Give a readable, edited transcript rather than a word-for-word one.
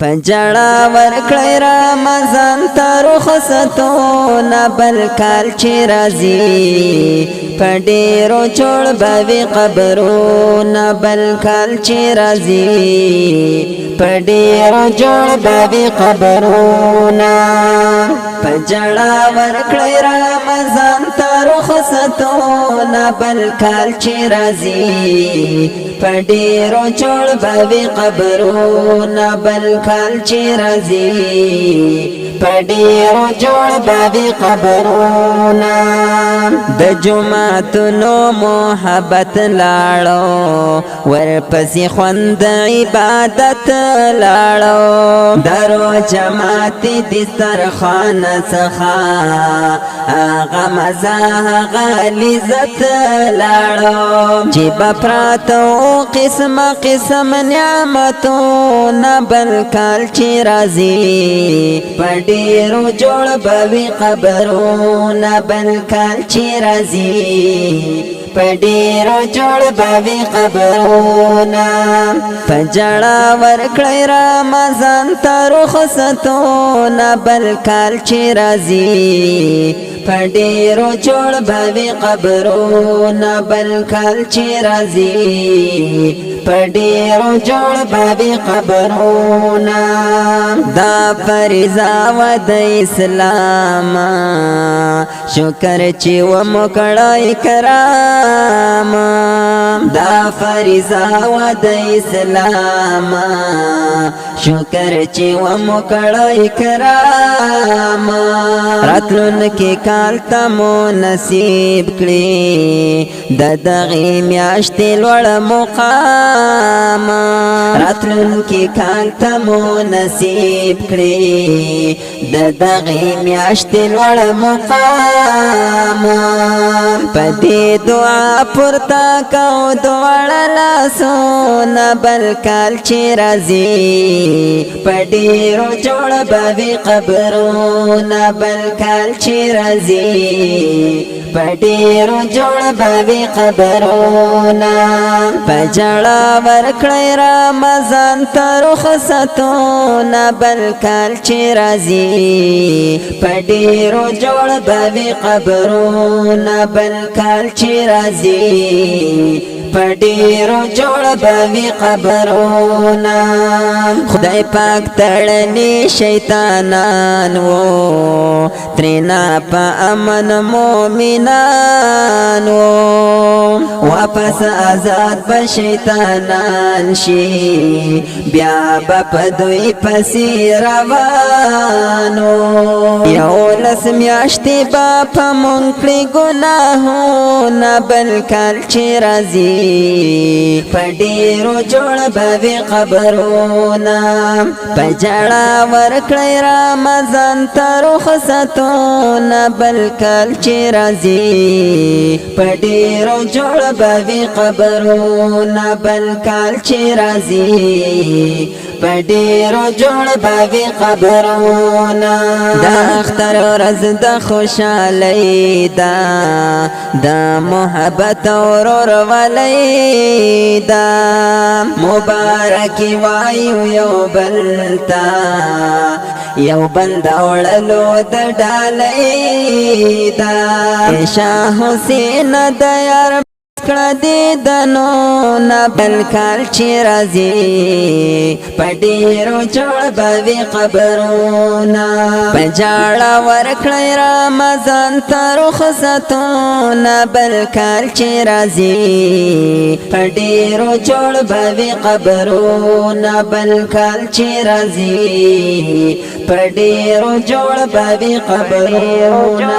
پجړا ورکړی رمضان ته رخصتونه بل کال چې راځي په ډېرو جوړ به وي قبرونه بل کال چې راځي په ډېرو جوړ به وي قبرونه پجړا ورکړی رمضان ته رخصتونه بل کال چې راځي په ډېرو جوړ به وي قبرونه بل کال چې راځي په ډېرو جوړ به وي قبرونه د جوماتونو محبت لاړو ورپسې خوند عبادت لاړو درو جماعت دسترخوان څخه هغه مزه هغه لذت لاړو چې به پراته قسم قسم نعمتونه بل کال چې راځي په ډېرو جوړ به وي قبرونه بل کال چې راځي په ډېرو جوړ به وي قبرونه پجړا ورکړی رمضان ته رخصتونه بل کال چې راځي په ډېرو جوړ به وي قبرونه بل کال چې راځي په ډېرو جوړ به وي قبرونه دا فریضه وه د اسلام شکر چې وموکړی کرام دا فریضه وه د اسلام شکر چې وموکړی کرام راتلونکي کال ته مو نصیب کړي د دغې میاشتې لوړ مقام راتلونکي کال ته مو نصیب کړي د دغې میاشتې لوړ مقام په دې دعا پورته کوو دواړه لاسونه بل کال چې راځي په ډېرو جوړ به وي قبرونه بل کال چې راځي په ډېرو جوړ به وي قبرونه پجړا ورکړی رمضان ته رخصتونه بل کال چې راځي په ډېرو جوړ به وي قبرونه بل کال چې راځي په ډېرو جوړ به وي قبرونه خدای پاک تړلي شیطانان وو ترېنا په امن مومنان وو واپس آزاد به شیطانان شي بیا به په دوی پسې روانو 11 میاشتې به په مونږ کړي ګناهونه بل کال چې راځي په ډېرو جوړ به وي قبرونه پجړا ورکړی رمضان ته رخصتونه بل کال چې راځي په ډېرو جوړ به وي قبرونه بل کال چې راځي په ډېرو جوړ به وي قبرونه د اختر ورځ د خوشحالۍ ده د محبت او ورورولۍ ده مبارکي وایو یو بل ته یو بل د وړلو د ډالۍ ده شاه حسین د یار کړه دیدنونه بل کال چې راځي په ډېرو جوړ به وي قبرونه پجړا ورکړی رمضان ته رخصتونه بل کال چې راځي په ډېرو جوړ به وي قبرونه بل کال چې راځي په ډېرو جوړ به وي قبرونه